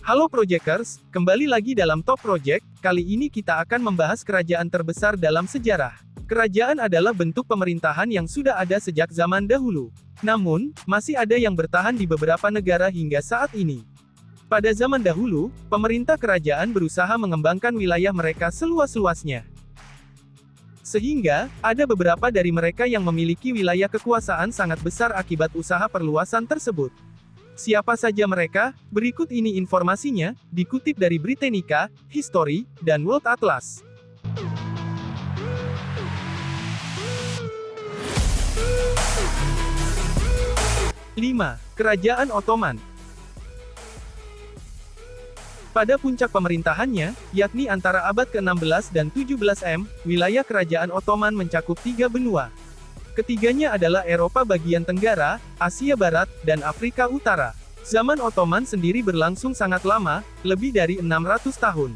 Halo Projectors, kembali lagi dalam Top Project. Kali ini kita akan membahas kerajaan terbesar dalam sejarah. Kerajaan adalah bentuk pemerintahan yang sudah ada sejak zaman dahulu. Namun, masih ada yang bertahan di beberapa negara hingga saat ini. Pada zaman dahulu, pemerintah kerajaan berusaha mengembangkan wilayah mereka seluas-luasnya. Sehingga, ada beberapa dari mereka yang memiliki wilayah kekuasaan sangat besar akibat usaha perluasan tersebut. Siapa saja mereka? Berikut ini informasinya, dikutip dari Britannica, History, dan World Atlas. Lima, Kerajaan Ottoman. Pada puncak pemerintahannya, yakni antara abad ke-16 dan 17 M, wilayah Kerajaan Ottoman mencakup 3 benua. Ketiganya adalah Eropa bagian Tenggara, Asia Barat, dan Afrika Utara. Zaman Ottoman sendiri berlangsung sangat lama, lebih dari 600 tahun.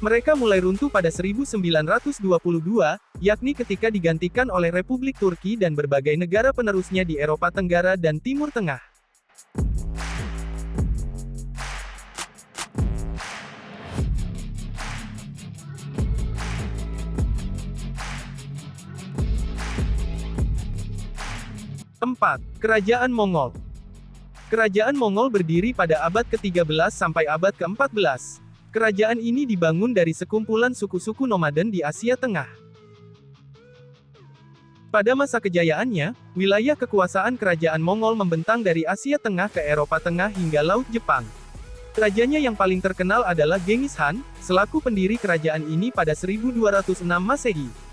Mereka mulai runtuh pada 1922, yakni ketika digantikan oleh Republik Turki dan berbagai negara penerusnya di Eropa Tenggara dan Timur Tengah. Empat, Kerajaan Mongol. Kerajaan Mongol berdiri pada abad ke-13 sampai abad ke-14. Kerajaan ini dibangun dari sekumpulan suku-suku nomaden di Asia Tengah. Pada masa kejayaannya, wilayah kekuasaan kerajaan Mongol membentang dari Asia Tengah ke Eropa Tengah hingga Laut Jepang. Rajanya yang paling terkenal adalah Genghis Khan, selaku pendiri kerajaan ini pada 1206 Masehi.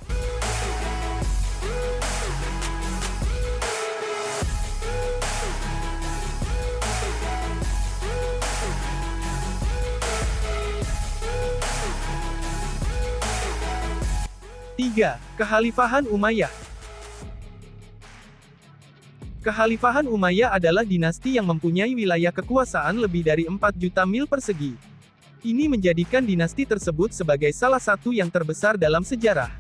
Tiga, Kekhalifahan Umayyah. Kekhalifahan Umayyah adalah dinasti yang mempunyai wilayah kekuasaan lebih dari 4 juta mil persegi. Ini menjadikan dinasti tersebut sebagai salah satu yang terbesar dalam sejarah.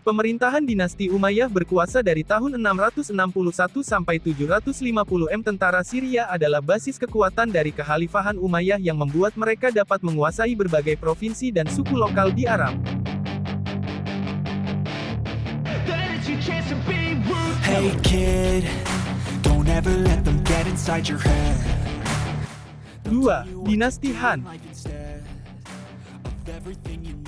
Pemerintahan dinasti Umayyah berkuasa dari tahun 661 sampai 750 M. Tentara Syria adalah basis kekuatan dari Kekhalifahan Umayyah yang membuat mereka dapat menguasai berbagai provinsi dan suku lokal di Arab. Hey kid, don't ever let them get inside your head. 2. Dinasti Han.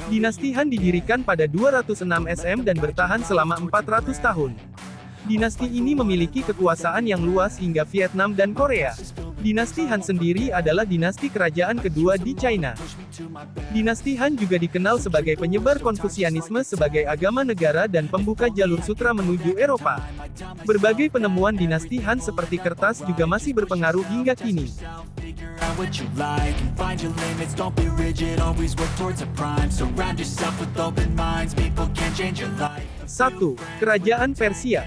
Dinasti Han didirikan pada 206 SM dan bertahan selama 400 tahun. Dinasti ini memiliki kekuasaan yang luas hingga Vietnam dan Korea. Dinasti Han sendiri adalah dinasti kerajaan kedua di China. Dinasti Han juga dikenal sebagai penyebar Konfusianisme sebagai agama negara dan pembuka jalur sutra menuju Eropa. Berbagai penemuan dinasti Han seperti kertas juga masih berpengaruh hingga kini. Satu, Kerajaan Persia.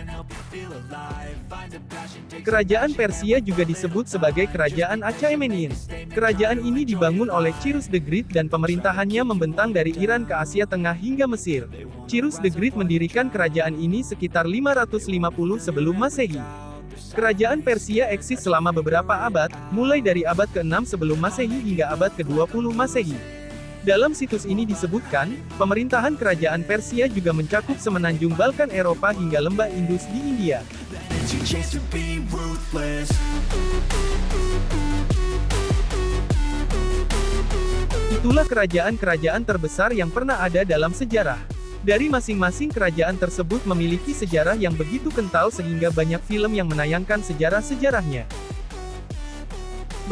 Kerajaan Persia juga disebut sebagai Kerajaan Achaemenid. Kerajaan ini dibangun oleh Cyrus the Great dan pemerintahannya membentang dari Iran ke Asia Tengah hingga Mesir. Cyrus the Great mendirikan kerajaan ini sekitar 550 sebelum Masehi. Kerajaan Persia eksis selama beberapa abad, mulai dari abad ke-6 sebelum Masehi hingga abad ke-20 Masehi. Dalam situs ini disebutkan, pemerintahan kerajaan Persia juga mencakup semenanjung Balkan Eropa hingga lembah Indus di India. Itulah kerajaan-kerajaan terbesar yang pernah ada dalam sejarah. Dari masing-masing kerajaan tersebut memiliki sejarah yang begitu kental sehingga banyak film yang menayangkan sejarah-sejarahnya.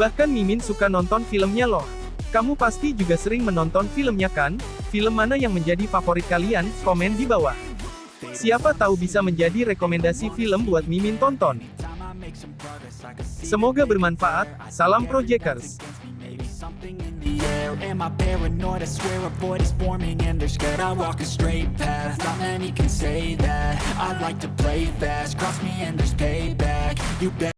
Bahkan Mimin suka nonton filmnya loh. Kamu pasti juga sering menonton filmnya kan? Film mana yang menjadi favorit kalian? Komen di bawah. Siapa tahu bisa menjadi rekomendasi film buat Mimin tonton. Semoga bermanfaat. Salam Projectors. Am I paranoid? I swear a void is forming and they're scared I walk a straight path. Not many can say that. I like to play fast. Cross me and there's payback. You bet.